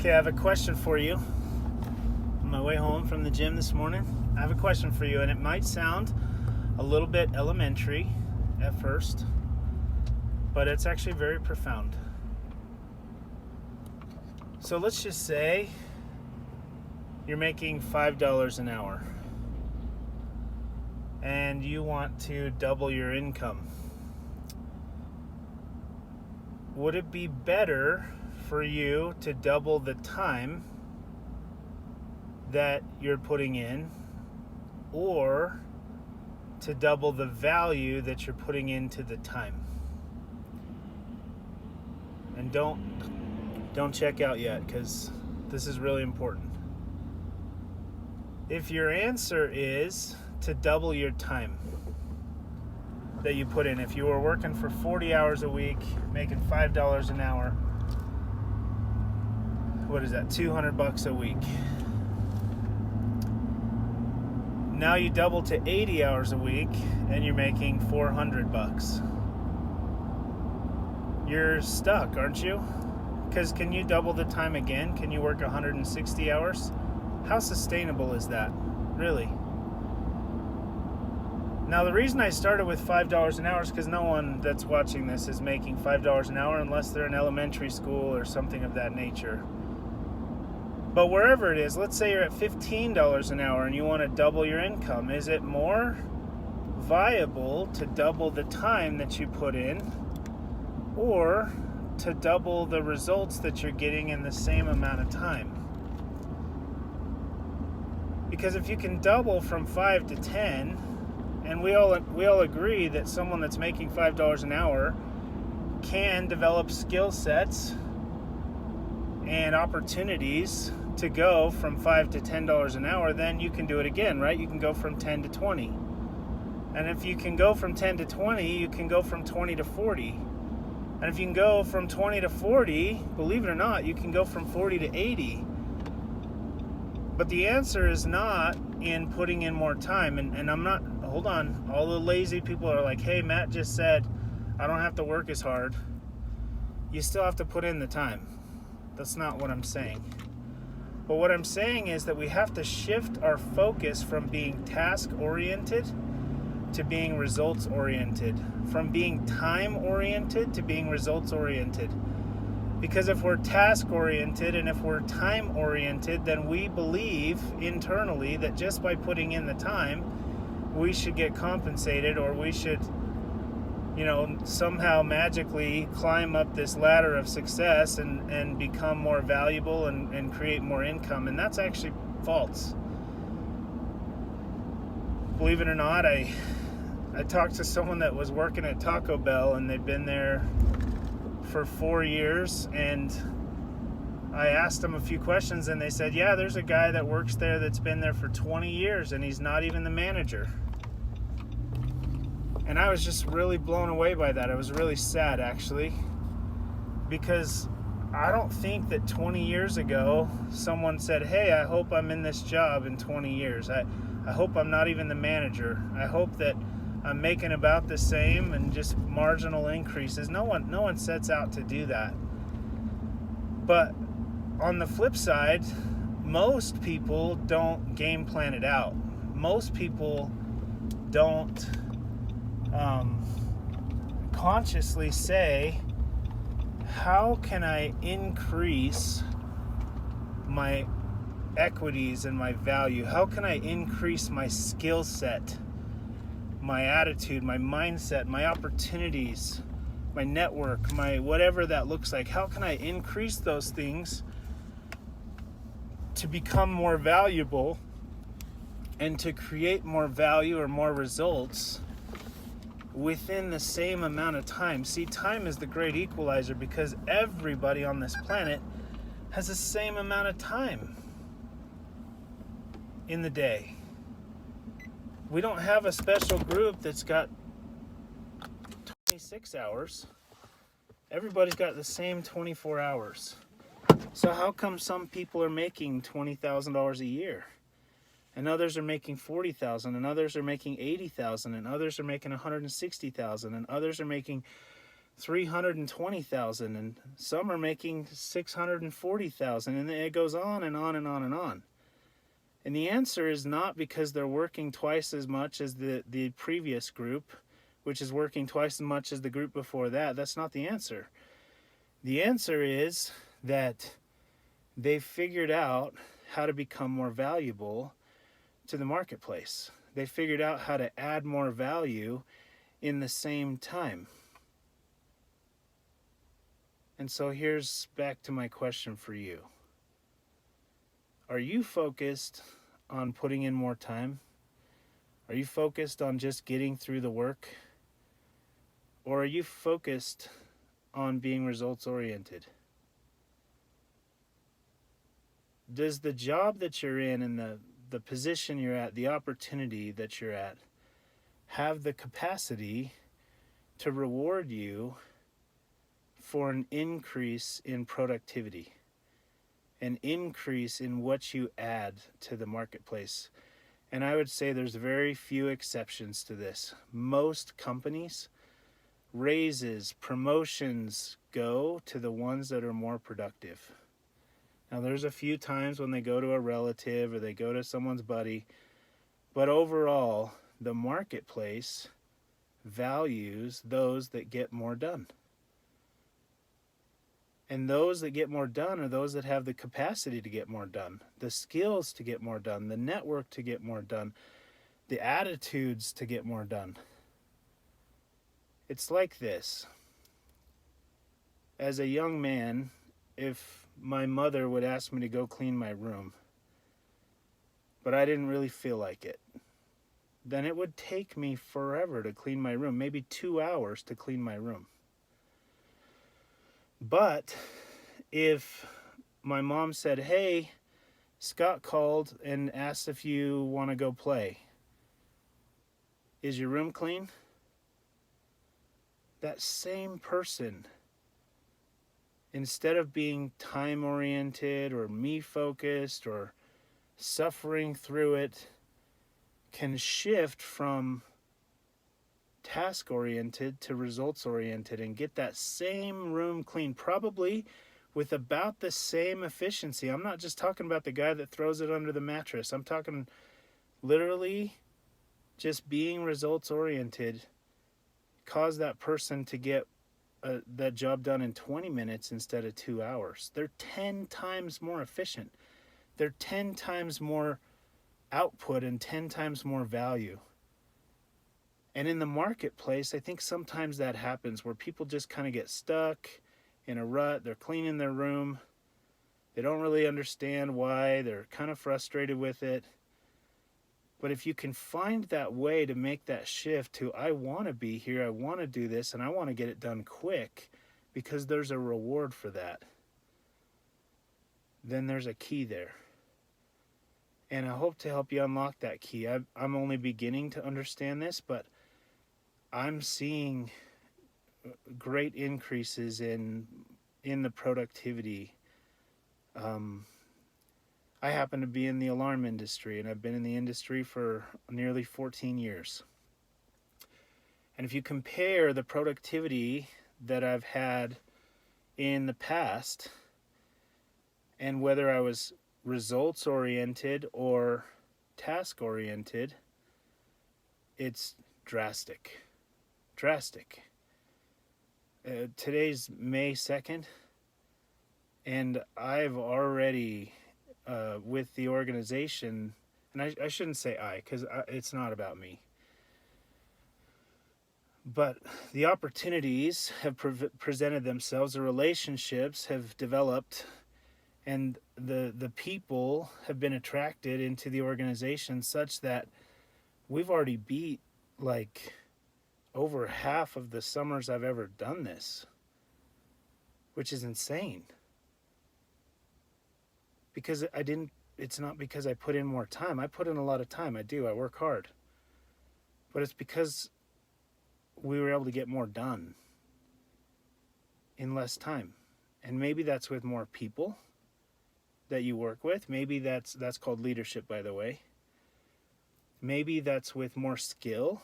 Okay, I have a question for you. On my way home from the gym this morning, I have a question for you, and it might sound a little bit elementary at first, but it's actually very profound. So let's just say you're making $5 an hour and you want to double your income. Would it be better for you to double the time that you're putting in, or to double the value that you're putting into the time? And don't check out yet, because this is really important. If your answer is to double your time that you put in, if you were working for 40 hours a week, making $5 an hour, what is that, $200 a week? Now you double to 80 hours a week and you're making $400. You're stuck, aren't you? Because can you double the time again? Can you work 160 hours? How sustainable is that, really? Now, the reason I started with $5 an hour is because no one that's watching this is making $5 an hour unless they're in elementary school or something of that nature. But wherever it is, let's say you're at $15 an hour and you want to double your income. Is it more viable to double the time that you put in, or to double the results that you're getting in the same amount of time? Because if you can double from 5 to 10, and we all agree that someone that's making $5 an hour can develop skill sets and opportunities to go from $5 to $10 an hour, then you can do it again, right? You can go from 10 to 20. And if you can go from 10 to 20, you can go from 20 to 40. And if you can go from 20 to 40, believe it or not, you can go from 40 to 80. But the answer is not in putting in more time. And I'm not, hold on, all the lazy people are like, hey, Matt just said I don't have to work as hard. You still have to put in the time. That's not what I'm saying. But what I'm saying is that we have to shift our focus from being task-oriented to being results-oriented, from being time-oriented to being results-oriented. Because if we're task-oriented and if we're time-oriented, then we believe internally that just by putting in the time, we should get compensated, or we should, somehow magically climb up this ladder of success and become more valuable and create more income. And that's actually false. Believe it or not, I talked to someone that was working at Taco Bell, and they'd been there for 4 years, and I asked them a few questions, and they said, yeah, there's a guy that works there that's been there for 20 years, and he's not even the manager. And I was just really blown away by that. I was really sad, actually, because I don't think that 20 years ago someone said, hey, I hope I'm in this job in 20 years. I hope I'm not even the manager. I hope that I'm making about the same and just marginal increases. No one sets out to do that. But on the flip side, most people don't game plan it out. Most people don't consciously say, how can I increase my equities and my value? How can I increase my skill set, my attitude, my mindset, my opportunities, my network, my whatever that looks like? How can I increase those things to become more valuable and to create more value or more results within the same amount of time? See, time is the great equalizer, because everybody on this planet has the same amount of time in the day. We don't have a special group that's got 26 hours. Everybody's got the same 24 hours. So how come some people are making $20,000 a year, and others are making $40,000, and others are making $80,000, and others are making $160,000, and others are making $320,000, and some are making $640,000, and it goes on and on and on and on. And the answer is not because they're working twice as much as the previous group, which is working twice as much as the group before that. That's not the answer. The answer is that they've figured out how to become more valuable to the marketplace. They figured out how to add more value in the same time. And so here's back to my question for you. Are you focused on putting in more time? Are you focused on just getting through the work? Or are you focused on being results oriented? Does the job that you're in and the position you're at, the opportunity that you're at, have the capacity to reward you for an increase in productivity, an increase in what you add to the marketplace? And I would say there's very few exceptions to this. Most companies, raises, promotions go to the ones that are more productive. Now, there's a few times when they go to a relative or they go to someone's buddy, but overall, the marketplace values those that get more done. And those that get more done are those that have the capacity to get more done, the skills to get more done, the network to get more done, the attitudes to get more done. It's like this. As a young man, if my mother would ask me to go clean my room, but I didn't really feel like it, then it would take me forever to clean my room, maybe 2 hours to clean my room. But if my mom said, hey, Scott called and asked if you want to go play, is your room clean? That same person, instead of being time-oriented or me-focused or suffering through it, can shift from task-oriented to results-oriented and get that same room clean, probably with about the same efficiency. I'm not just talking about the guy that throws it under the mattress. I'm talking literally just being results-oriented cause that person to get that job done in 20 minutes instead of 2 hours. They're 10 times more efficient. They're 10 times more output and 10 times more value. And in the marketplace, I think sometimes that happens where people just kind of get stuck in a rut. They're cleaning their room. They don't really understand why. They're kind of frustrated with it. But if you can find that way to make that shift to, I want to be here, I want to do this, and I want to get it done quick because there's a reward for that, then there's a key there. And I hope to help you unlock that key. I'm only beginning to understand this, but I'm seeing great increases in the productivity. I happen to be in the alarm industry, and I've been in the industry for nearly 14 years. And if you compare the productivity that I've had in the past, and whether I was results-oriented or task-oriented, it's drastic. Today's May 2nd, and I've already, with the organization, and I shouldn't say I, because it's not about me, but the opportunities have presented themselves, the relationships have developed, and the people have been attracted into the organization such that we've already beat like over half of the summers I've ever done this, which is insane. Because it's not because I put in more time. I put in a lot of time. I do. I work hard. But it's because we were able to get more done in less time. And maybe that's with more people that you work with. Maybe that's called leadership, by the way. Maybe that's with more skill.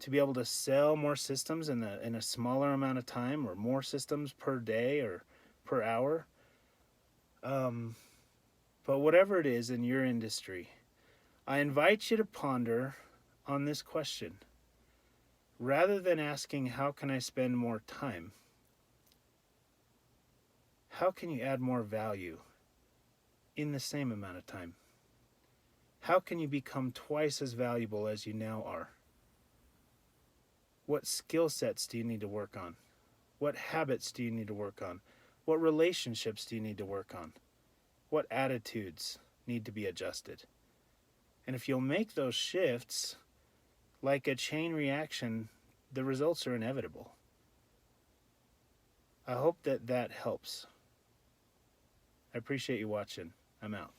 to be able to sell more systems in a smaller amount of time, or more systems per day or per hour. But whatever it is in your industry, I invite you to ponder on this question. Rather than asking, how can I spend more time? How can you add more value in the same amount of time? How can you become twice as valuable as you now are? What skill sets do you need to work on? What habits do you need to work on? What relationships do you need to work on? What attitudes need to be adjusted? And if you'll make those shifts, like a chain reaction, the results are inevitable. I hope that helps. I appreciate you watching. I'm out.